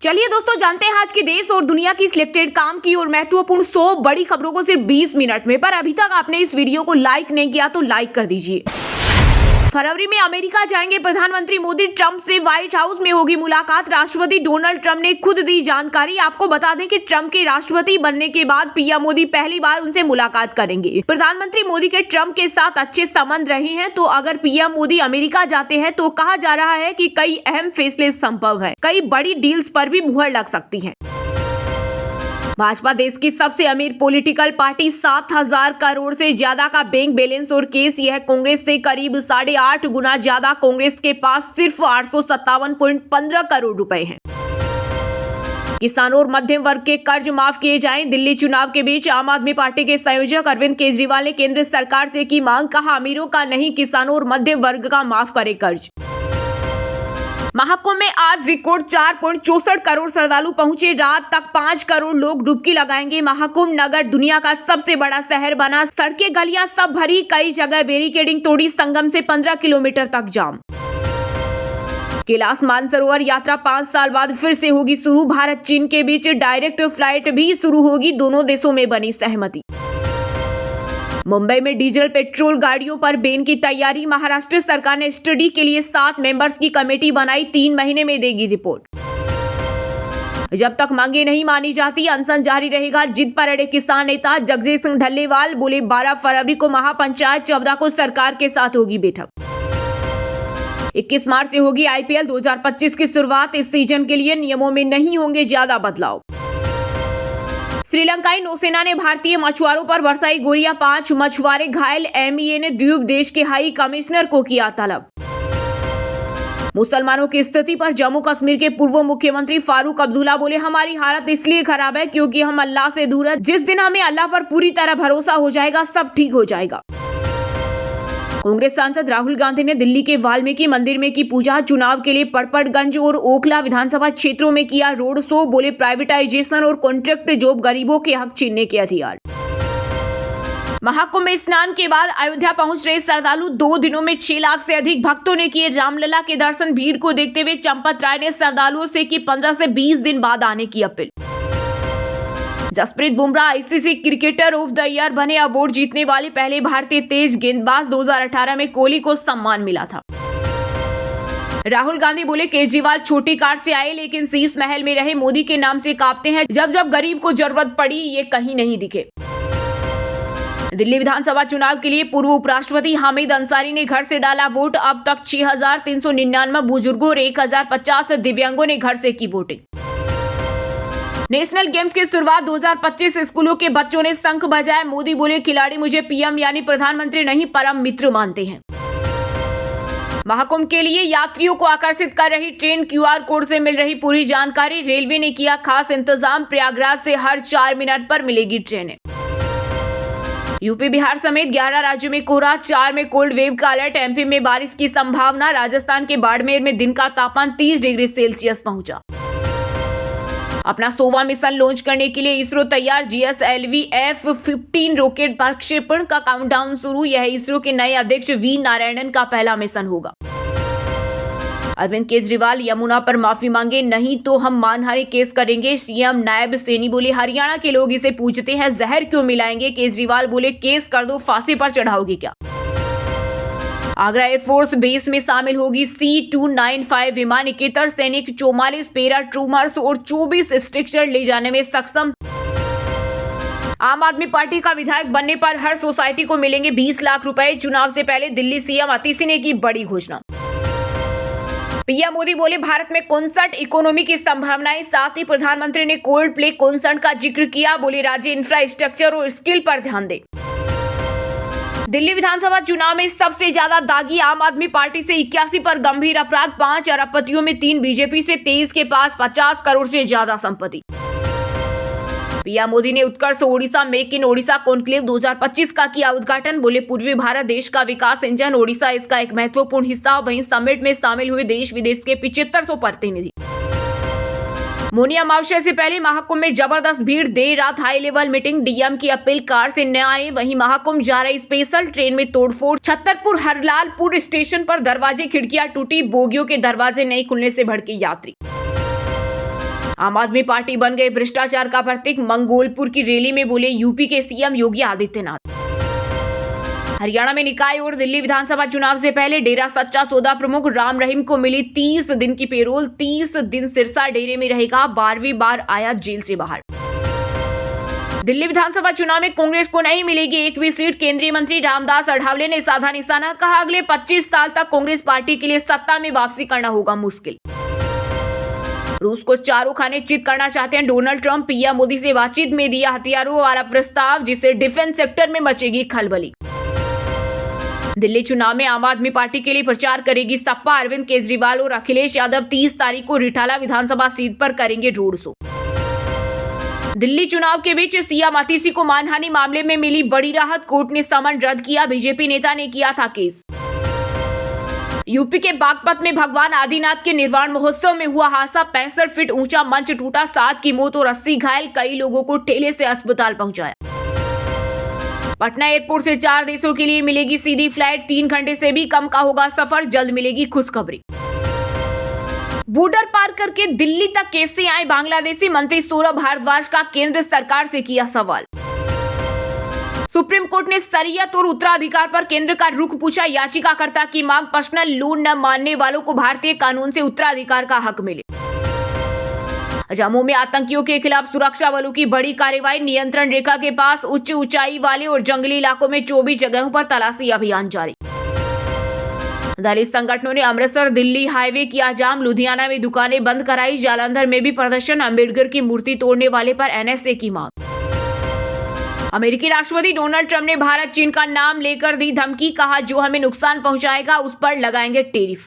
चलिए दोस्तों, जानते हैं आज की देश और दुनिया की सिलेक्टेड काम की और महत्वपूर्ण 100 बड़ी खबरों को सिर्फ 20 मिनट में। पर अभी तक आपने इस वीडियो को लाइक नहीं किया तो लाइक कर दीजिए। फरवरी में अमेरिका जाएंगे प्रधानमंत्री मोदी, ट्रंप से व्हाइट हाउस में होगी मुलाकात। राष्ट्रपति डोनाल्ड ट्रंप ने खुद दी जानकारी। आपको बता दें कि ट्रंप के राष्ट्रपति बनने के बाद पीएम मोदी पहली बार उनसे मुलाकात करेंगे। प्रधानमंत्री मोदी के ट्रंप के साथ अच्छे संबंध रहे हैं, तो अगर पीएम मोदी अमेरिका जाते हैं तो कहा जा रहा है कि कई अहम फैसले संभव है, कई बड़ी डील्स पर भी मुहर लग सकती है। भाजपा देश की सबसे अमीर पॉलिटिकल पार्टी, 7,000 करोड़ से ज्यादा का बैंक बैलेंस और केस। यह कांग्रेस से करीब 8.5 गुना ज्यादा। कांग्रेस के पास सिर्फ 857.15 करोड़ रुपए हैं। किसानों और मध्यम वर्ग के कर्ज माफ किए जाएं। दिल्ली चुनाव के बीच आम आदमी पार्टी के संयोजक अरविंद केजरीवाल ने केंद्र सरकार से की मांग। कहा, अमीरों का नहीं, किसानों और मध्यम वर्ग का माफ करे कर्ज। महाकुंभ में आज रिकॉर्ड 4.64 करोड़ श्रद्धालु पहुंचे। रात तक 5 करोड़ लोग डुबकी लगाएंगे। महाकुंभ नगर दुनिया का सबसे बड़ा शहर बना। सड़कें गलियां सब भरी, कई जगह बैरिकेडिंग तोड़ी। संगम से 15 किलोमीटर तक जाम। कैलाश मानसरोवर यात्रा 5 साल बाद फिर से होगी शुरू। भारत चीन के बीच डायरेक्ट फ्लाइट भी शुरू होगी। दोनों देशों में बनी सहमति। मुंबई में डीजल पेट्रोल गाड़ियों पर बैन की तैयारी। महाराष्ट्र सरकार ने स्टडी के लिए 7 मेंबर्स की कमेटी बनाई। 3 महीने में देगी रिपोर्ट। जब तक मांगे नहीं मानी जाती, अनशन जारी रहेगा। जिद पर अड़े किसान नेता जगजीत सिंह ढल्लेवाल बोले, 12 फरवरी को महापंचायत, 14 को सरकार के साथ होगी बैठक। 21 मार्च से होगी आईपीएल 2025 की शुरुआत। इस सीजन के लिए नियमों में नहीं होंगे ज्यादा बदलाव। श्रीलंकाई नौसेना ने भारतीय मछुआरों पर बरसाई गोलियां, 5 मछुआरे घायल। एमईए ने द्वीप देश के हाई कमिश्नर को किया तलब। मुसलमानों की स्थिति पर जम्मू कश्मीर के पूर्व मुख्यमंत्री फारूक अब्दुल्ला बोले, हमारी हालत इसलिए खराब है क्योंकि हम अल्लाह से दूर है। जिस दिन हमें अल्लाह पर पूरी तरह भरोसा हो जाएगा, सब ठीक हो जाएगा। कांग्रेस सांसद राहुल गांधी ने दिल्ली के वाल्मीकि मंदिर में की पूजा। चुनाव के लिए पड़पड़गंज और ओखला विधानसभा क्षेत्रों में किया रोड शो। बोले, प्राइवेटाइजेशन और कॉन्ट्रैक्ट जॉब गरीबों के हक छीनने के अधिकार। महाकुंभ में स्नान के बाद अयोध्या पहुंच रहे श्रद्धालु। 2 दिनों में 6 लाख से अधिक भक्तों ने किए रामलला के दर्शन। भीड़ को देखते हुए चंपत राय ने श्रद्धालुओं से की 15 से 20 दिन बाद आने की अपील। Jasprit Bumrah ICC cricketer of the year बने। अवार्ड जीतने वाले पहले भारतीय तेज गेंदबाज। 2018 में कोहली को सम्मान मिला था। राहुल गांधी बोले, केजरीवाल छोटी कार से आए लेकिन शीश महल में रहे। मोदी के नाम से कांपते हैं। जब जब गरीब को जरूरत पड़ी, ये कहीं नहीं दिखे। दिल्ली विधानसभा चुनाव के लिए पूर्व उपराष्ट्रपति हामिद अंसारी ने घर से डाला वोट। अब तक 6,399 बुजुर्गों और 1,050 दिव्यांगों ने घर से की वोटिंग। नेशनल गेम्स की शुरुआत 2025। स्कूलों के बच्चों ने शंख बजाए। मोदी बोले, खिलाड़ी मुझे पीएम यानी प्रधानमंत्री नहीं, परम मित्र मानते हैं। महाकुंभ के लिए यात्रियों को आकर्षित कर रही ट्रेन, क्यूआर कोड से मिल रही पूरी जानकारी। रेलवे ने किया खास इंतजाम। प्रयागराज से हर 4 मिनट पर मिलेगी ट्रेनें। यूपी बिहार समेत 11 राज्यों में कोहरा, 4 में कोल्ड वेव का अलर्ट। एमपी में बारिश की संभावना। राजस्थान के बाड़मेर में दिन का तापमान 30 डिग्री सेल्सियस पहुंचा। अपना 100वां मिशन लॉन्च करने के लिए इसरो तैयार। जीएसएलवी F-15 रॉकेट प्रक्षेपण का काउंटडाउन शुरू। यह इसरो के नए अध्यक्ष वी नारायणन का पहला मिशन होगा। अरविंद केजरीवाल यमुना पर माफी मांगे, नहीं तो हम मानहानि केस करेंगे। सीएम नायब सैनी बोले, हरियाणा के लोग इसे पूछते हैं जहर क्यों मिलाएंगे। केजरीवाल बोले, केस कर दो, फांसी पर चढ़ाओगे क्या। आगरा एयरफोर्स बेस में शामिल होगी C-295 विमान। 71 सैनिक, 44 पैरा ट्रूमर्स और 24 स्ट्रक्चर ले जाने में सक्षम। आम आदमी पार्टी का विधायक बनने पर हर सोसाइटी को मिलेंगे 20 लाख रुपए। चुनाव से पहले दिल्ली सीएम अतिशी ने की बड़ी घोषणा। पीएम मोदी बोले, भारत में कॉन्सर्ट इकोनॉमी की संभावनाएं। साथ ही प्रधानमंत्री ने कोल्ड प्ले कॉन्सर्ट का जिक्र किया। बोले, राज्य इंफ्रास्ट्रक्चर और स्किल पर ध्यान दे। दिल्ली विधानसभा चुनाव में सबसे ज्यादा दागी आम आदमी पार्टी से 81 पर गंभीर अपराध। 5 अरबपतियों में 3 बीजेपी से। 23 के पास 50 करोड़ से ज्यादा संपत्ति। पीएम मोदी ने Utkarsh Odisha make in Odisha conclave 2025 का किया उद्घाटन। बोले, पूर्वी भारत देश का विकास इंजन, ओडिशा इसका एक महत्वपूर्ण हिस्सा। वहीं समिट में शामिल हुए देश विदेश के 7500 प्रतिनिधि। मौनी अमावस्या से पहले महाकुंभ में जबरदस्त भीड़। देर रात हाई लेवल मीटिंग। डीएम की अपील, कार से न आए। वहीं महाकुंभ जा रही स्पेशल ट्रेन में तोड़फोड़। छतरपुर हरलालपुर स्टेशन पर दरवाजे खिड़कियां टूटी। बोगियों के दरवाजे नहीं खुलने से भड़के यात्री। आम आदमी पार्टी बन गए भ्रष्टाचार का प्रतीक, मंगोलपुर की रैली में बोले यूपी के सीएम योगी आदित्यनाथ। हरियाणा में निकाय और दिल्ली विधानसभा चुनाव से पहले डेरा सच्चा सौदा प्रमुख राम रहीम को मिली 30 दिन की पेरोल। 30 दिन सिरसा डेरे में रहेगा, 12वीं बार आया जेल से बाहर। दिल्ली विधानसभा चुनाव में कांग्रेस को नहीं मिलेगी एक भी सीट, केंद्रीय मंत्री रामदास अठावले ने साधा निशाना, कहा अगले 25 साल तक कांग्रेस पार्टी के लिए सत्ता में वापसी करना होगा मुश्किल। रूस को चारों खाने चित करना चाहते हैं डोनाल्ड ट्रंप, पीएम मोदी से बातचीत में दिया हथियारों वाला प्रस्ताव, जिससे डिफेंस सेक्टर में मचेगी खलबली। दिल्ली चुनाव में आम आदमी पार्टी के लिए प्रचार करेगी सपा, अरविंद केजरीवाल और अखिलेश यादव 30 तारीख को रिठाला विधानसभा सीट पर करेंगे रोड शो। दिल्ली चुनाव के बीच सीएम अतिशी को मानहानि मामले में मिली बड़ी राहत, कोर्ट ने समन रद्द किया, बीजेपी नेता ने किया था केस। यूपी के बागपत में भगवान आदिनाथ के निर्वाण महोत्सव में हुआ हादसा, 65 फीट ऊंचा मंच टूटा, 7 की मौत और 80 घायल, कई लोगों को ठेले से अस्पताल पहुंचाया। पटना एयरपोर्ट से 4 देशों के लिए मिलेगी सीधी फ्लाइट, 3 घंटे से भी कम का होगा सफर, जल्द मिलेगी खुशखबरी। बॉर्डर पार करके दिल्ली तक कैसे आए बांग्लादेशी, मंत्री सौरभ भारद्वाज का केंद्र सरकार से किया सवाल। सुप्रीम कोर्ट ने शरीयत और उत्तराधिकार पर केंद्र का रुख पूछा, याचिकाकर्ता की मांग, पर्सनल लोन न मानने वालों को भारतीय कानून से उत्तराधिकार का हक मिले। जम्मू में आतंकियों के खिलाफ सुरक्षा बलों की बड़ी कार्रवाई, नियंत्रण रेखा के पास उच्च ऊंचाई वाले और जंगली इलाकों में 24 जगहों पर तलाशी अभियान जारी। दलित संगठनों ने अमृतसर दिल्ली हाईवे किया जाम, लुधियाना में दुकानें बंद कराई, जालंधर में भी प्रदर्शन, अम्बेडकर की मूर्ति तोड़ने वाले पर एनएसए की मांग। अमेरिकी राष्ट्रपति डोनाल्ड ट्रंप ने भारत चीन का नाम लेकर दी धमकी, कहा जो हमें नुकसान पहुंचाएगा उस पर लगाएंगे टैरिफ।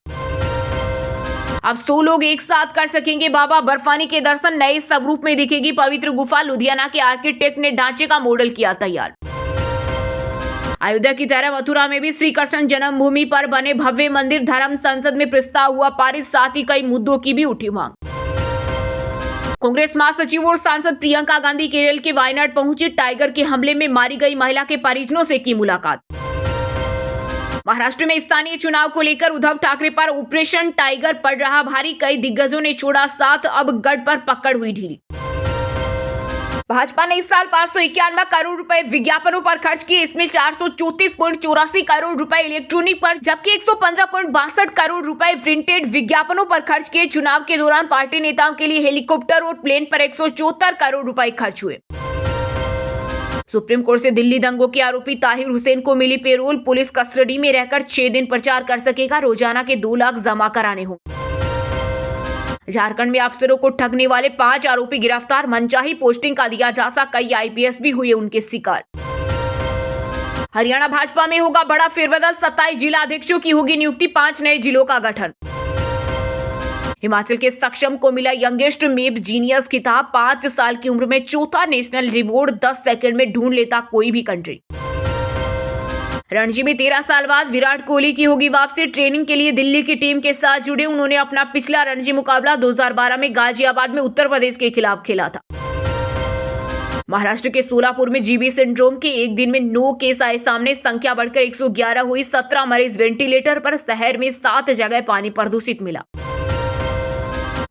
अब 100 लोग एक साथ कर सकेंगे बाबा बर्फानी के दर्शन, नए स्वरूप में दिखेगी पवित्र गुफा, लुधियाना के आर्किटेक्ट ने ढांचे का मॉडल किया तैयार। अयोध्या की तरह मथुरा में भी श्री कृष्ण जन्मभूमि पर बने भव्य मंदिर, धर्म संसद में प्रस्ताव हुआ पारित, साथ ही कई मुद्दों की भी उठी मांग। कांग्रेस महासचिव और सांसद प्रियंका गांधी केरल के वायनाड पहुंची, टाइगर के हमले में मारी गई महिला के परिजनों से की मुलाकात। महाराष्ट्र में स्थानीय चुनाव को लेकर उद्धव ठाकरे पर ऑपरेशन टाइगर पड़ रहा भारी, कई दिग्गजों ने छोड़ा साथ, अब गढ़ पर पकड़ हुई ढीली। भाजपा ने इस साल 591 करोड़ रुपए विज्ञापनों पर खर्च किए, इसमें 434.84 करोड़ रुपए इलेक्ट्रॉनिक पर, जबकि 115.62 करोड़ रुपए प्रिंटेड विज्ञापनों पर खर्च किए। चुनाव के दौरान पार्टी नेताओं के लिए हेलीकॉप्टर और प्लेन पर 174 करोड़ रुपए खर्च हुए। सुप्रीम कोर्ट से दिल्ली दंगों के आरोपी ताहिर हुसैन को मिली पेरोल, पुलिस कस्टडी में रहकर 6 दिन प्रचार कर सकेगा, रोजाना के 2 लाख जमा कराने होंगे। झारखंड में अफसरों को ठगने वाले 5 आरोपी गिरफ्तार, मनचाही पोस्टिंग का दिया झांसा, कई आईपीएस भी हुए उनके शिकार। हरियाणा भाजपा में होगा बड़ा फेरबदल, 27 जिला अध्यक्षों की होगी नियुक्ति, 5 नए जिलों का गठन। हिमाचल के सक्षम को मिला यंगेस्ट मेब जीनियस खिताब, 5 साल की उम्र में 4था नेशनल रिवॉर्ड, 10 सेकंड में ढूंढ लेता कोई भी कंट्री। रणजी में 13 साल बाद विराट कोहली की होगी वापसी, ट्रेनिंग के लिए दिल्ली की टीम के साथ जुड़े। उन्होंने अपना पिछला रणजी मुकाबला 2012 में गाजियाबाद में उत्तर प्रदेश के खिलाफ खेला था। महाराष्ट्र के सोलापुर में जीबी सिंड्रोम के एक दिन में 9 केस आए सामने, संख्या बढ़कर 111 हुई, 17 मरीज वेंटिलेटर पर, शहर में 7 जगह पानी प्रदूषित मिला।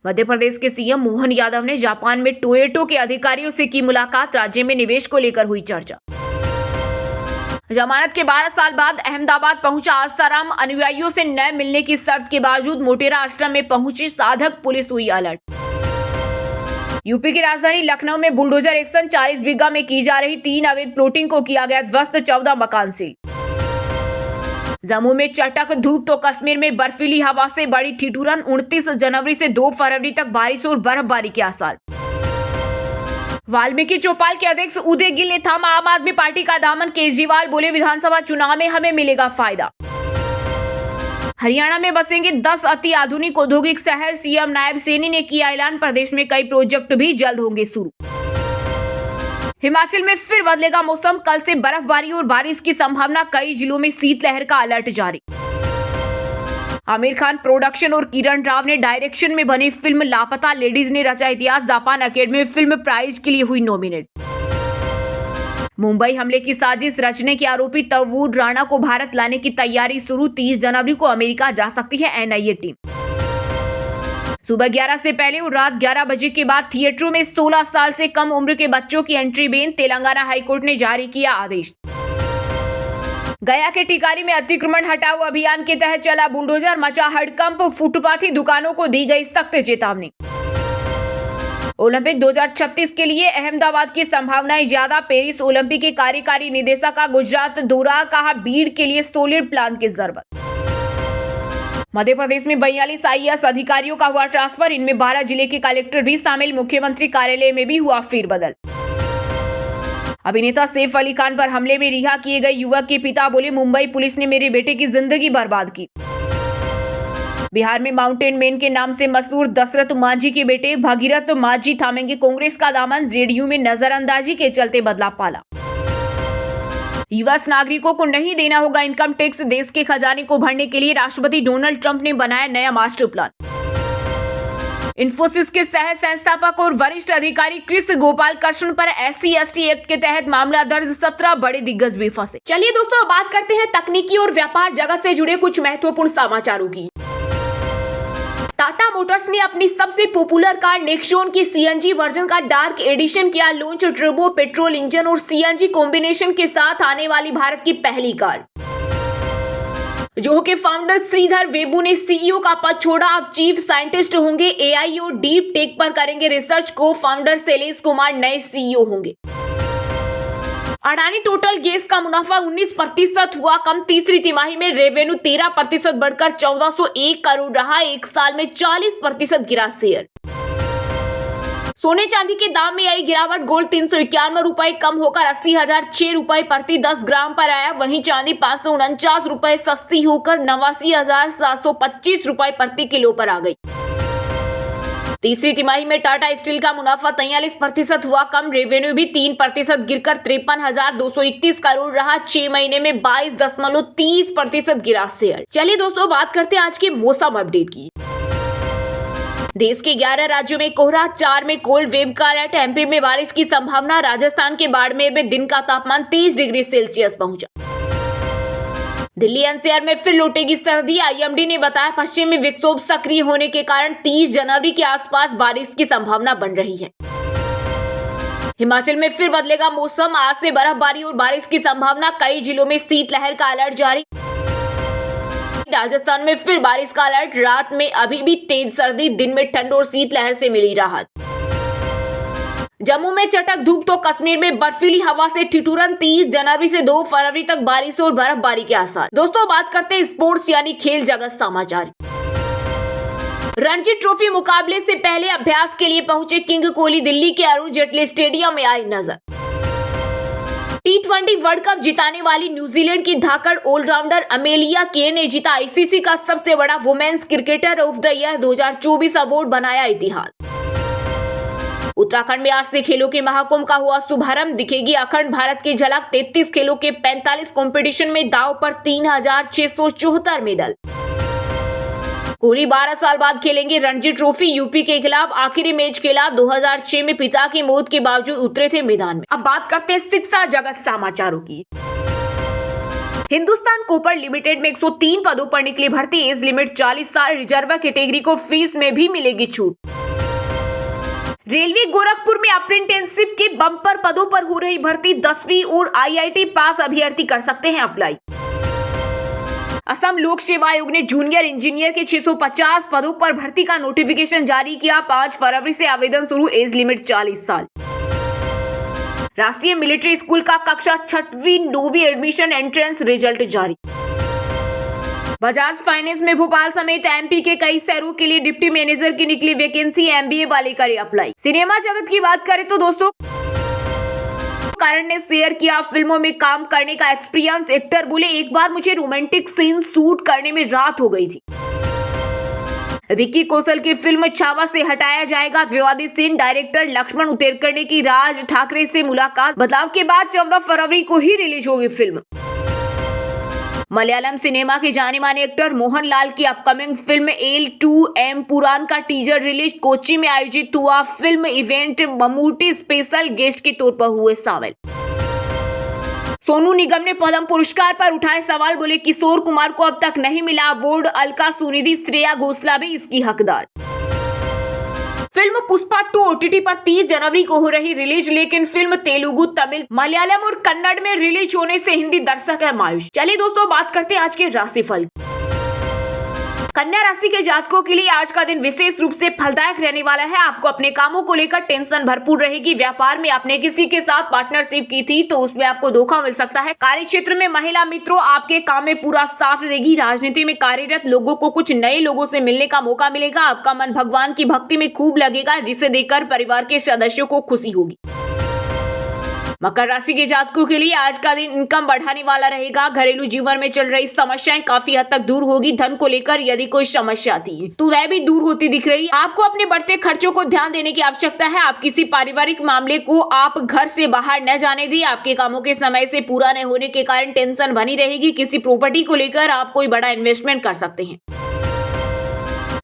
मध्य प्रदेश के सीएम मोहन यादव ने जापान में टोयोटो के अधिकारियों से की मुलाकात, राज्य में निवेश को लेकर हुई चर्चा। जमानत के 12 साल बाद अहमदाबाद पहुंचा आसाराम, अनुयायियों से न मिलने की शर्त के बावजूद मोटेरा आश्रम में पहुंची साधक, पुलिस हुई अलर्ट। यूपी की राजधानी लखनऊ में बुलडोजर एक्शन, 40 बीघा में की जा रही 3 अवैध प्लॉटिंग को किया गया ध्वस्त, 14 मकान सील। जम्मू में चटक धूप तो कश्मीर में बर्फीली हवा से बड़ी ठिठुरन, 29 जनवरी से 2 फरवरी तक बारिश और बर्फबारी के आसार। वाल्मीकि चौपाल के अध्यक्ष उदय गिल ने थामा आम आदमी पार्टी का दामन, केजरीवाल बोले विधानसभा चुनाव में हमें मिलेगा फायदा। हरियाणा में बसेंगे 10 अति आधुनिक औद्योगिक शहर, सीएम नायब सैनी ने किया ऐलान, प्रदेश में कई प्रोजेक्ट भी जल्द होंगे शुरू। हिमाचल में फिर बदलेगा मौसम, कल से बर्फबारी और बारिश की संभावना, कई जिलों में शीतलहर का अलर्ट जारी। आमिर खान प्रोडक्शन और किरण राव ने डायरेक्शन में बनी फिल्म लापता लेडीज ने रचा इतिहास, जापान अकेडमी फिल्म प्राइज के लिए हुई नॉमिनेट। मुंबई हमले की साजिश रचने के आरोपी तवूर राणा को भारत लाने की तैयारी शुरू, 30 जनवरी को अमेरिका जा सकती है एनआईए टीम। सुबह 11 से पहले और रात 11 बजे के बाद थिएटरों में 16 साल से कम उम्र के बच्चों की एंट्री बैन, तेलंगाना हाईकोर्ट ने जारी किया आदेश। गया के टिकारी में अतिक्रमण हटाओ अभियान के तहत चला बुलडोजर, मचा हड़कंप, फुटपाथी दुकानों को दी गई सख्त चेतावनी। ओलंपिक 2036 के लिए अहमदाबाद की संभावनाएं ज्यादा, पेरिस ओलंपिक के कार्यकारी निदेशक का गुजरात दौरा, कहा भीड़ के लिए सोलर प्लांट की जरूरत। मध्य प्रदेश में 42 IAS अधिकारियों का हुआ ट्रांसफर, इनमें 12 जिले के कलेक्टर भी शामिल, मुख्यमंत्री कार्यालय में भी हुआ फेरबदल। अभिनेता सैफ अली खान पर हमले में रिहा किए गए युवक के पिता बोले, मुंबई पुलिस ने मेरे बेटे की जिंदगी बर्बाद की। बिहार में माउंटेन मैन के नाम से मशहूर दशरथ मांझी के बेटे भगीरथ मांझी थामेंगे कांग्रेस का दामन, जेडीयू में नजरअंदाजी के चलते बदला पाला। यूएस नागरिकों को नहीं देना होगा इनकम टैक्स, देश के खजाने को भरने के लिए राष्ट्रपति डोनाल्ड ट्रंप ने बनाया नया मास्टर प्लान। इन्फोसिस के सह संस्थापक और वरिष्ठ अधिकारी क्रिस गोपाल कृष्ण पर SC/ST एक्ट के तहत मामला दर्ज, 17 बड़े दिग्गज भी फंसे। चलिए दोस्तों, बात करते हैं तकनीकी और व्यापार जगत से जुड़े कुछ महत्वपूर्ण समाचारों की। टाटा मोटर्स ने अपनी सबसे पॉपुलर कार नेक्सॉन की CNG वर्जन का डार्क एडिशन किया लॉन्च, टर्बो पेट्रोल इंजन और CNG कॉम्बिनेशन के साथ आने वाली भारत की पहली कार। जोहो के फाउंडर श्रीधर वेबू ने CEO का पद छोड़ा, अब चीफ साइंटिस्ट होंगे, AI और डीप टेक पर करेंगे रिसर्च। को फाउंडर शैलेश कुमार नए CEO होंगे। अडानी टोटल गैस का मुनाफा 19% हुआ कम, तीसरी तिमाही में रेवेन्यू 13% बढ़कर 1401 करोड़ रहा, एक साल में 40% गिरा शेयर। सोने चांदी के दाम में आई गिरावट, गोल्ड 351 रुपए कम होकर 80,006 रुपए प्रति 10 ग्राम पर आया, वहीं चांदी 549 रुपए सस्ती होकर 89,725 रुपए प्रति किलो पर आ गई। तीसरी तिमाही में टाटा स्टील का मुनाफा 43% हुआ कम, रेवेन्यू भी 3% गिरकर 53,231 करोड़ रहा, 6 महीने में 22.30% गिरा शेयर। चलिए दोस्तों, बात करते हैं आज के मौसम अपडेट की। देश के 11 राज्यों में कोहरा, 4 में कोल्ड वेव का अलर्ट, MP में बारिश की संभावना, राजस्थान के बाड़मेर में दिन का तापमान 30 डिग्री सेल्सियस पहुंचा। दिल्ली NCR में फिर लौटेगी सर्दी, IMD ने बताया पश्चिमी विक्षोभ सक्रिय होने के कारण 30 जनवरी के आसपास बारिश की संभावना बन रही है। हिमाचल में फिर बदलेगा मौसम, आज से बर्फबारी और बारिश की संभावना, कई जिलों में शीतलहर का अलर्ट जारी। राजस्थान में फिर बारिश का अलर्ट, रात में अभी भी तेज सर्दी, दिन में ठंड और शीतलहर से मिली राहत। जम्मू में चटक धूप तो कश्मीर में बर्फीली हवा से ठिठुरन, 30 जनवरी से 2 फरवरी तक बारिश और बर्फबारी के आसार। दोस्तों, बात करते हैं स्पोर्ट्स यानी खेल जगत समाचार। रणजी ट्रॉफी मुकाबले से पहले अभ्यास के लिए पहुंचे किंग कोहली, दिल्ली के अरुण जेटली स्टेडियम में आए नजर। T20 वर्ल्ड कप जिताने वाली न्यूजीलैंड की धाकड़ ऑलराउंडर अमेलिया केन ने जीता ICC का सबसे बड़ा women's cricketer of the year 2024 award, बनाया इतिहास। उत्तराखंड में आज से खेलों के महाकुंभ का हुआ शुभारंभ, दिखेगी अखंड भारत की झलक, 33 खेलों के 45 कंपटीशन में दांव पर 3,674 मेडल। कोहली 12 साल बाद खेलेंगे रणजी ट्रॉफी, यूपी के खिलाफ आखिरी मैच खेला, 2006 में पिता की मौत के बावजूद उतरे थे मैदान में। अब बात करते हैं शिक्षा जगत समाचारों की। हिंदुस्तान कॉपर लिमिटेड में 103 पदों पर निकली भर्ती, एज लिमिट 40 साल, रिजर्व कैटेगरी को फीस में भी मिलेगी छूट। रेलवे गोरखपुर में अप्रेंटिसशिप के बम्पर पदों पर हो रही भर्ती, 10वीं और IIT पास अभ्यर्थी कर सकते हैं अप्लाई। असम लोक सेवा आयोग ने जूनियर इंजीनियर के 650 पदों पर भर्ती का नोटिफिकेशन जारी किया, 5 फरवरी से आवेदन शुरू, एज लिमिट 40 साल। राष्ट्रीय मिलिट्री स्कूल का कक्षा 6वीं 9वीं एडमिशन एंट्रेंस रिजल्ट जारी। बजाज फाइनेंस में भोपाल समेत MP के कई शहरों के लिए डिप्टी मैनेजर की निकली वैकेंसी, MBA वाले करे अप्लाई। सिनेमा जगत की बात करें तो दोस्तों, करण ने शेयर किया फिल्मों में काम करने का एक्सपीरियंस, एक्टर बोले एक बार मुझे रोमांटिक सीन शूट करने में रात हो गई थी। विक्की कौशल की फिल्म छावा से हटाया जाएगा विवादित सीन, डायरेक्टर लक्ष्मण उतेरकर की राज ठाकरे से मुलाकात, बदलाव के बाद 14 फरवरी को ही रिलीज होगी फिल्म। मलयालम सिनेमा के जाने माने एक्टर मोहनलाल की अपकमिंग फिल्म L2M पुराण का टीजर रिलीज, कोच्चि में आयोजित हुआ film event, Mammootty special guest के तौर पर हुए शामिल। सोनू निगम ने पद्म पुरस्कार पर उठाए सवाल, बोले किशोर कुमार को अब तक नहीं मिला अवार्ड, अलका सुनिधि, श्रेया घोषाल भी इसकी हकदार। फिल्म पुष्पा 2 OTT पर 30 जनवरी को हो रही रिलीज, लेकिन फिल्म तेलुगु, तमिल, मलयालम और कन्नड़ में रिलीज होने से हिंदी दर्शक है मायूस। चलिए दोस्तों, बात करते हैं आज के राशिफल। कन्या राशि के जातकों के लिए आज का दिन विशेष रूप से फलदायक रहने वाला है। आपको अपने कामों को लेकर टेंशन भरपूर रहेगी। व्यापार में आपने किसी के साथ पार्टनरशिप की थी तो उसमें आपको धोखा मिल सकता है। कार्य क्षेत्र में महिला मित्रों आपके काम में पूरा साथ देगी। राजनीति में कार्यरत लोगों को कुछ नए लोगों से मिलने का मौका मिलेगा। आपका मन भगवान की भक्ति में खूब लगेगा, जिसे देखकर परिवार के सदस्यों को खुशी होगी। मकर राशि के जातकों के लिए आज का दिन इनकम बढ़ाने वाला रहेगा। घरेलू जीवन में चल रही समस्याएं काफी हद तक दूर होगी। धन को लेकर यदि कोई समस्या थी तो वह भी दूर होती दिख रही है। आपको अपने बढ़ते खर्चों को ध्यान देने की आवश्यकता है। आप किसी पारिवारिक मामले को आप घर से बाहर न जाने दी। आपके कामों के समय से पूरा न होने के कारण टेंशन बनी रहेगी। किसी प्रॉपर्टी को लेकर आप कोई बड़ा इन्वेस्टमेंट कर सकते हैं।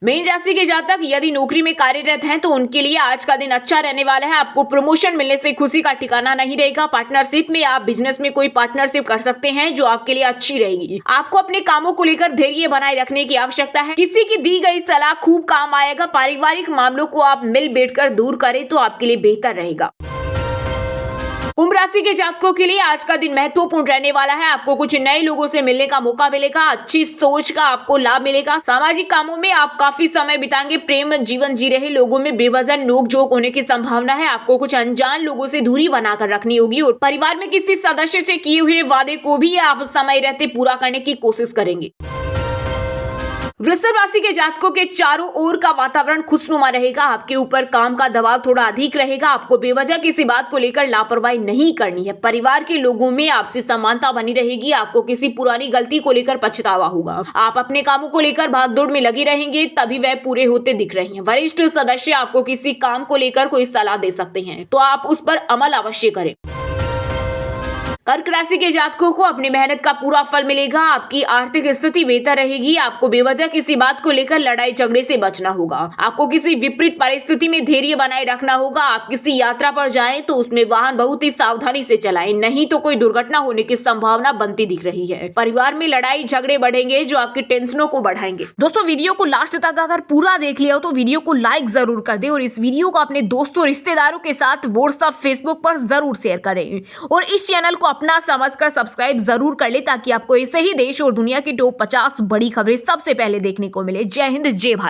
मीन राशि के जातक यदि नौकरी में कार्यरत हैं तो उनके लिए आज का दिन अच्छा रहने वाला है। आपको प्रमोशन मिलने से खुशी का ठिकाना नहीं रहेगा। पार्टनरशिप में आप बिजनेस में कोई पार्टनरशिप कर सकते हैं जो आपके लिए अच्छी रहेगी। आपको अपने कामों को लेकर धैर्य बनाए रखने की आवश्यकता है। किसी की दी गई सलाह खूब काम आएगा। पारिवारिक मामलों को आप मिल बैठकर दूर करें तो आपके लिए बेहतर रहेगा। कुंभ राशि के जातकों के लिए आज का दिन महत्वपूर्ण रहने वाला है। आपको कुछ नए लोगों से मिलने का मौका मिलेगा। अच्छी सोच का आपको लाभ मिलेगा। सामाजिक कामों में आप काफी समय बिताएंगे। प्रेम जीवन जी रहे लोगों में बेवजह नोक-झोंक होने की संभावना है। आपको कुछ अनजान लोगों से दूरी बनाकर रखनी होगी और परिवार में किसी सदस्य से किए हुए वादे को भी आप समय रहते पूरा करने की कोशिश करेंगे। वृषभ राशि के जातकों के चारों ओर का वातावरण खुशनुमा रहेगा। आपके ऊपर काम का दबाव थोड़ा अधिक रहेगा। आपको बेवजह किसी बात को लेकर लापरवाही नहीं करनी है। परिवार के लोगों में आपसी समानता बनी रहेगी। आपको किसी पुरानी गलती को लेकर पछतावा होगा। आप अपने कामों को लेकर भागदौड़ में लगे रहेंगे, तभी वह पूरे होते दिख रहे हैं। वरिष्ठ सदस्य आपको किसी काम को लेकर कोई सलाह दे सकते हैं, तो आप उस पर अमल अवश्य करें। कर्क राशि के जातकों को अपनी मेहनत का पूरा फल मिलेगा। आपकी आर्थिक स्थिति बेहतर रहेगी। आपको बेवजह किसी बात को लेकर लड़ाई झगड़े से बचना होगा। आपको किसी विपरीत परिस्थिति में धैर्य बनाए रखना होगा। आप किसी यात्रा पर जाएं तो उसमें वाहन बहुत ही सावधानी से चलाएं, नहीं तो कोई दुर्घटना होने की संभावना बनती दिख रही है। परिवार में लड़ाई झगड़े बढ़ेंगे जो आपकी टेंशनों को बढ़ाएंगे। दोस्तों, वीडियो को लास्ट तक अगर पूरा देख लिया हो तो वीडियो को लाइक जरूर कर दे और इस वीडियो को अपने दोस्तों रिश्तेदारों के साथ व्हाट्सएप, फेसबुक पर जरूर शेयर करें और इस चैनल को अपना समझकर सब्सक्राइब जरूर कर ले, ताकि आपको ऐसे ही देश और दुनिया की टॉप 50 बड़ी खबरें सबसे पहले देखने को मिले। जय हिंद, जय भारत।